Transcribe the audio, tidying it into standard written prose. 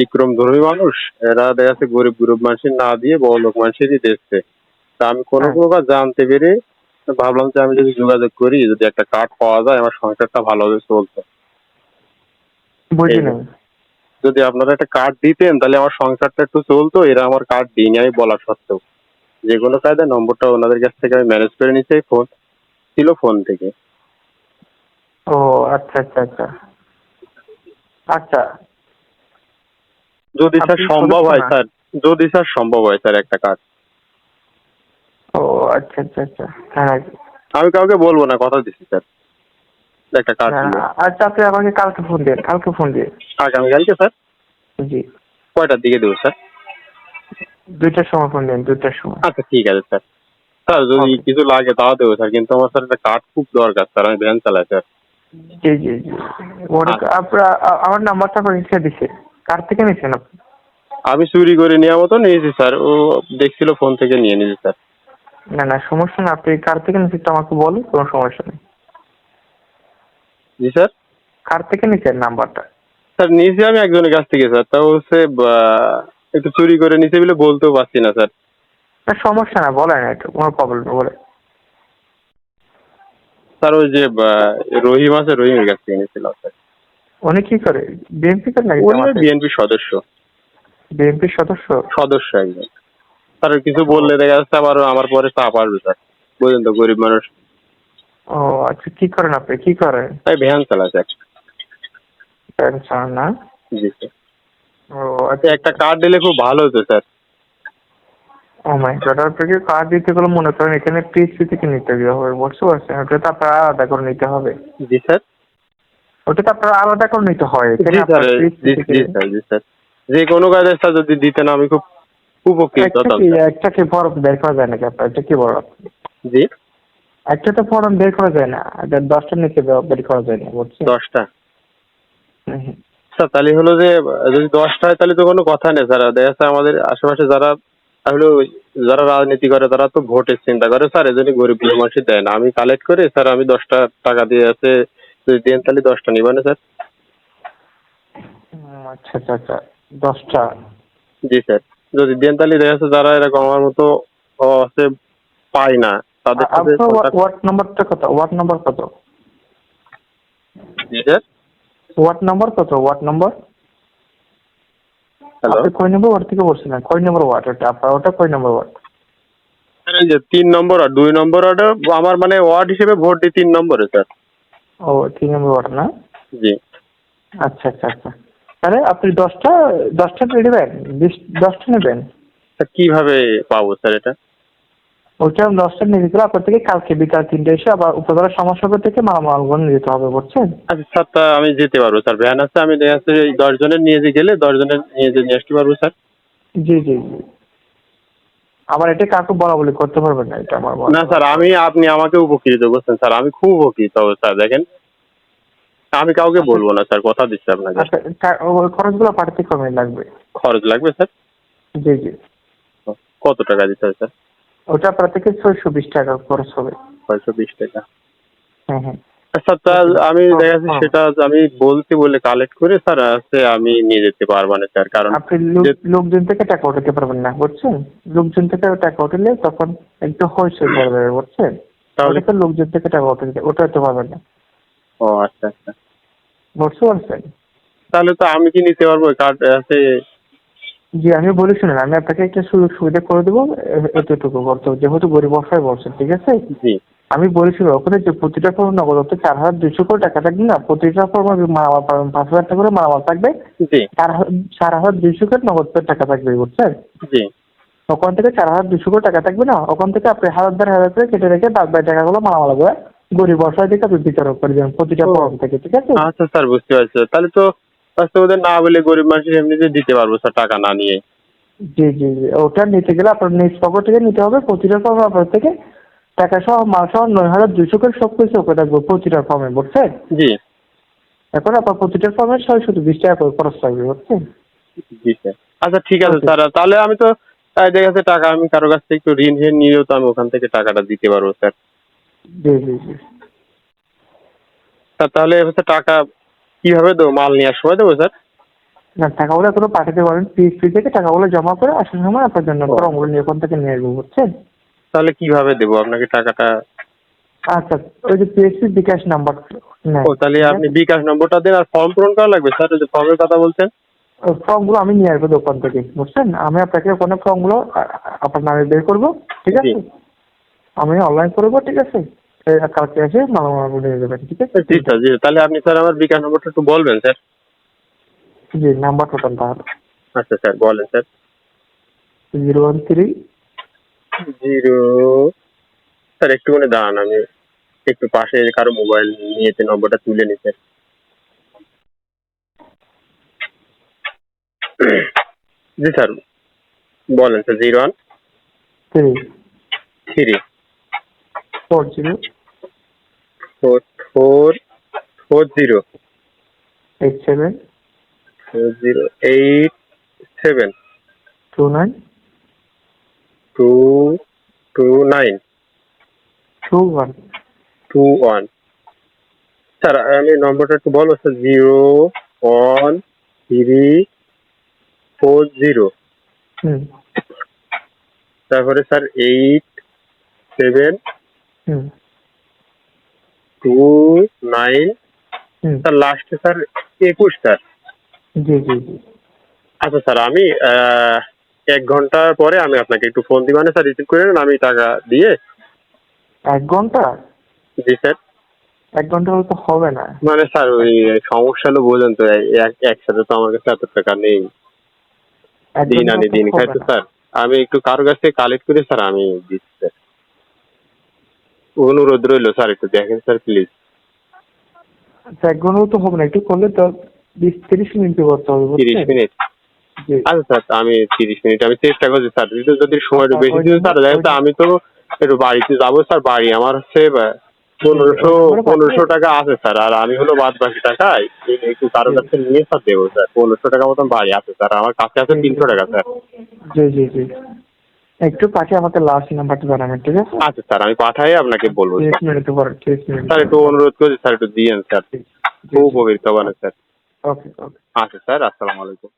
ব্যতিক্রম ধর্মী মানুষ, এরা দেখা যাচ্ছে গরিব গরিব মানুষের না দিয়ে বড়লোক মানুষেরই দেখছে। তা আমি কোনো হ্যাঁ, প্রকার জানতে পেরে ভাবলাম যে আমি যদি যোগাযোগ করি, যদি একটা কার্ড পাওয়া যায় আমার সংসারটা ভালোভাবে চলতো। বুঝি এই যে নাই। যদি আপনারা একটা কার্ড দিতেন তাহলে আমার সংসারটা একটু চলতো। এরা আমার কার্ড দিইনি আমি বলা সত্ত্বেও, যে কোনো কায়দায় নম্বরটা ওনাদের কাছ থেকে আমি ম্যানেজ করে নিচ্ছি। ফোন ছিল ফোন থেকে। ও আচ্ছা আচ্ছা আচ্ছা আচ্ছা। যদি স্যার আপনি সম্ভব সদস্য হয় না? স্যার, যদি স্যার সম্ভব হয় স্যার একটা কার্ড। ও আচ্ছা আচ্ছা আচ্ছা। হ্যাঁ। আমি কাউকে বলবো না, কথা দিচ্ছি স্যার, একটা কার্ড হ্যাঁ, দিলে। আচ্ছা আপনি আমাকে কালকে ফোন দিন, কালকে ফোন দিন। আগামীকালকে স্যার? জি। কয়টার দিকে দেবো স্যার? 2টার সময় ফোন দিন, 2টার সময়। আচ্ছা ঠিক আছে স্যার। স্যার যদি ওকে। কিছু লাগে তাও দেবো স্যার, কিন্তু আমার স্যার একটা কার্ড খুব দরকার স্যার, আমি ভ্যান চালাই স্যার। জি জি জি। ওটা আচ্ছা, আপনার আমার নাম্বারটা আপনার ইচ্ছে দিছে, কার থেকে নিছেন আপনি? আমি চুরি করে নেওয়ার মতো নিয়েছি স্যার, ও দেখছিল ফোন থেকে নিয়ে নিয়েছি স্যার। না না, সমস্যা না, আপনি কার থেকে নিছেন তো আমাকে বলুন, কোনো সমস্যা নেই। জি স্যার। কার থেকে নিছেন নাম্বারটা? স্যার নিয়েছি আমি একজনের কাছ থেকে স্যার, তা হচ্ছে একটু চুরি করে নিছে বলে বলতেও পারছি না স্যার। না সমস্যা না, বলেন, একটু কোনো প্রবলেম নেই, বলেন। স্যার ওই যে রহিম আছে, রহিমের কাছ থেকে নিয়েছিলাম স্যার। উনি কি করে, বিএনপি করে নাকি উনি ওই জামাতে? বিএনপির সদস্য। বিএনপির সদস্য? সদস্য একজন। স্যার কিছু ও। বললে দেখা যাচ্ছে আবার আমার পরে চাপ আসবে স্যার, বুঝলেন তো গরিব মানুষ। ও আচ্ছা, কি করেন আপনি, কি করেন? তাই ভ্যান চালাচ্ছে একটা। পেনশন না? জি স্যার। ও আচ্ছা একটা আচ্ছা। কার্ড দিলে খুব ভালো হতো স্যার। ও মাই গড, আপনাকে কার্ড দিতে গেলে মনে করেন এখানে পিএসসি থেকে নিতে হবে, বুঝতে পারছেন? ওটা তো আপনার আলাদা করে নিতে হবে। জি স্যার। ওটা তো আপনার আলাদা করে নিতে হয়, জি এখানে স্যার। আপনার পিএসসি জি থেকে। জি স্যার। জি স্যার। যে কোনো কাজে স্যার যদি দিতেন আমি খুব উপকৃত একটা হতাম কি, স্যার। একটা কি ফর্ম বের করা যায় নাকি আপনার, এটা কি বড়? জি। একটা তো ফর্ম বের করা যায় না, এটা 10টা নিচে বের করা যায় না, বুঝছেন? 10টা? হুম, হুম। স্যার তাহলে হলো যে যদি 10টা হয় তাহলে তো কোনো কথা নেই স্যার। দেখা যাচ্ছে আমাদের আশেপাশে যারা হলো যারা রাজনীতি করে তারা তো ভোটের চিন্তা করে স্যার, এজন্য গরিব মানুষই দেয় না। আমি কালেক্ট করে স্যার আমি 10টা টাকা দিয়ে আছে, যদি দেন তাহলে 10টা নিবেন স্যার। আচ্ছা আচ্ছা আচ্ছা। 10টা? জি স্যার। যদি দেন তাহলে দেখা যাচ্ছে যারা এরকম আমার মতো আছে পায় না, তাদের সাথে আপনার কন্ট্যাক্ট। ওয়ার্ড নাম্বারটা কত, ওয়ার্ড নাম্বার কত? জি স্যার। ওয়ার্ড নাম্বার কত, ওয়ার্ড নাম্বার? হ্যালো। আপনি কয় নম্বর ওয়ার্ড থেকে বলছিলেন, কয় নম্বর ওয়ার্ড ওটা আপনার, ওটা কয় নম্বর ওয়ার্ড? স্যার এই যে 3 নম্বর আর 2 নম্বর ওয়ার্ডে আমার মানে ওয়ার্ড হিসেবে ভোট দিই 3 নম্বরে স্যার। ও 3 নম্বর ওয়ার্ড না? জি। আচ্ছা আচ্ছা আচ্ছা। তাহলে আপনি 10টা, 10টা নেবেন, 10টা নেবেন? স্যার কিভাবে পাবো স্যার এটা? ওইটা 10টা নিয়ে যেতে হবে আপনার থেকে, কালকে বিকাল 3টে এসে আবার উপজেলা সমাজসভা থেকে মালামালগুলো নিয়ে যেতে হবে, বুঝছেন? আচ্ছা স্যার, তা আমি যেতে পারবো স্যার, ভ্যান আছে, আমি দেখা যাচ্ছে এই 10 জনের নিয়ে যে গেলে 10 জনের নিয়ে যে নিয়ে আসতে পারবো স্যার। জি জি জি। আবার এটা কাউকে বলা বলি করতে পারবেন না, এটা আমার না স্যার, আমি আপনি আমাকে উপকৃত করছেন স্যার, আমি খুব উপকৃত হবো স্যার। দেখেন আমি কাউকে আচ্ছা বলবো না স্যার, কথা দিচ্ছি আপনাকে। আচ্ছা। ওই খরচগুলো পাঠাতে কমে লাগবে। খরচ লাগবে স্যার? জি জি। কত টাকা দিতে হবে স্যার? ওটা আপনার থেকে 620 টাকা খরচ হবে। 620 টাকা? হ্যাঁ হ্যাঁ। আচ্ছা তা আমি দেখা যাচ্ছে সেটা আমি বলতে বলে কালেক্ট করে স্যার আছে আমি নিয়ে যেতে পারবো না স্যার, কারণ আপনি যে লোকজন থেকে টাকা উঠাতে পারবেন না, বুঝছেন? লোকজন থেকে টাকা উঠালে তখন একটু হইচই পড়ে যাবে, বুঝছেন? তাহলে। ওটাতে লোকজন থেকে টাকা উঠাতে পারবেন না, ও আচ্ছা আচ্ছা। বুঝতে পারছেন? তাহলে তো আমি কি নিতে পারবো কার্ড আছে? জি, আমি বলি শুনেন, আমি আপনাকে একটা সুযোগ সুবিধা করে দেবো, এতটুকু করতে হবে, যেহেতু গরিব অসহায় বলছেন, ঠিক আছে? জি আমি বলেছিল ওখানে যে প্রতিটা ফর্ম নগদ হচ্ছে 4,200 করে টাকা থাকবে না, প্রতিটা ফর্মে মালামাল পাবেন, 5,000 টাকা করে মালামাল থাকবে, জি 4,200 করে নগদ টাকা থাকবে, বুঝছেন? জি। ওখান থেকে 4,200 করে টাকা থাকবে না, ওখান থেকে আপনি 1,000 করে কেটে রেখে বাদ বাকি টাকাগুলো মালামাল করে গরিব অসহায় দিকে আপনি বিতরণ করে দেবেন প্রতিটা ও ফর্ম থেকে, ঠিক আছে? আচ্ছা স্যার, বুঝতে পারছি। তাহলে তো আচ্ছা ওদের না বলে গরিব মানুষ এমনিতে দিতে পারবো স্যার, টাকা না নিয়ে। জি জি জি। ওটা নিতে গেলে আপনার নিজ পকেট থেকে নিতে হবে, প্রতিটা ফর্ম আপনার থেকে টাকা সহ মাল সহ 9,200 করে সব কিছু ওকে থাকবে প্রতিটা ফর্মে, বুঝছেন? জি এখন আপনার প্রতিটা ফর্মে 620 টাকা করে খরচ লাগবে, বুঝছেন? জি স্যার। আচ্ছা ঠিক আছে ওকে। স্যার, তাহলে আমি তো দেখা যাচ্ছে টাকা আমি কারো কাছ থেকে একটু ঋণ ফিন নিয়েও তো আমি ওখান থেকে টাকাটা দিতে পারবো স্যার। জি জি জি। স্যার তাহলে হচ্ছে টাকা কিভাবে দেবো, মাল নেওয়ার সময় দেবো স্যার? না, টাকাগুলো এখনো পাঠাতে পারেন, পিএসপি থেকে টাকাগুলো জমা করে আসার সময় আপনার জন্য ফর্মগুলো নিয়ে ওখান থেকে নিয়ে আসবো, বুঝছেন? তাহলে কিভাবে দেবো আপনাকে টাকাটা? আচ্ছা, ওই যে পিএসপি বিকাশ নাম্বার নেন, ও তাহলে ঠিক আপনি আছে? বিকাশ নম্বরটা দেন, আর ফর্ম পূরণ করা লাগবে স্যার, ওই যে ফর্মের কথা বলছেন। ওই ফর্মগুলো আমি নিয়ে আসবো দোকান থেকে, বুঝছেন? আমি আপনাকে ওখানে ফর্মগুলো আপনার নামে বের করবো, ঠিক আছে? জি আমি অনলাইন করবো, ঠিক আছে? কালকে এসে মালামাল নিয়ে যাবেন, ঠিক আছে? জি স্যার, জি তাহলে আপনি স্যার আমার বিকাশ নম্বরটা একটু বলবেন স্যার। জি, নাম্বার টোটাল তাহলে আচ্ছা স্যার বলেন স্যার। 013। জিরো, স্যার একটুখানি দাঁড়ান, আমি একটু পাশে কারো মোবাইল নিয়েছে, নম্বরটা তুলে নিতে। জি স্যার বলেন স্যার। 3 01 40 3 4 87 87 29 229 21। 21। স্যার আমি নম্বরটা একটু বলবো স্যার। 01340, হুম তারপরে স্যার 8729, হুম হুম স্যার লাস্টে স্যার 21 স্যার। জি জি জি। আচ্ছা স্যার, আমি 1 ঘন্টা পরে আমি আপনাকে একটু ফোন দিই, মানে স্যার রিসিভ করে নেন, আমি টাকা দিয়ে। 1 ঘন্টা? জি স্যার। 1 ঘন্টা হলে তো হবে না। মানে স্যার ওই সমস্যা হলো বোঝেন তো, একসাথে তো আমার কাছে এত টাকা নেই, এক দিন ঘন্টা আনি তো দিন খাই হবে তো না। স্যার। আমি একটু কারোর কাছ থেকে কালেক্ট করে স্যার আমি দিচ্ছি স্যার। অনুরোধ রইলো স্যার, একটু দেখেন স্যার প্লিজ। আচ্ছা, 1 ঘন্টা তো হবে না, একটু করলে তো 20-30 মিনিট করতে হবে, 30 বুঝছেন? মিনিট জি। আচ্ছা স্যার, আমি 30 মিনিট আমি চেষ্টা করছি স্যার। যদি সময় একটু আচ্ছা, বেশি ওই দিতে নাম্বার স্যার, দেখেন ওই স্যার আমি তো একটু বাড়িতে যাবো স্যার। বাড়ি আমার হচ্ছে জি জি, ওই নাম্বারে পাঠিয়ে। 1500 টাকা আছে স্যার, আর আমি হলো বাদ বাকি টাকায় একটু কারোর জি কাছে নিয়ে স্যার দেবো স্যার। 1500 টাকা মতন বাড়ি আছে স্যার, আমার কাছে আছে জি জি 300 টাকা স্যার। জি জি জি। একটু পাঠিয়ে আমাকে লাস্ট নাম্বারটা জানাবেন, ঠিক আছে? আচ্ছা স্যার, আমি পাঠাই আপনাকে বলবো 30 স্যার। মিনিট পরে, 30 মিনিট স্যার একটু পরে। অনুরোধ করছি স্যার, একটু দিয়েন স্যার, জি জি খুব জি। উপকৃত হবেন স্যার। ওকে ওকে। আচ্ছা স্যার, আসসালামু আলাইকুম।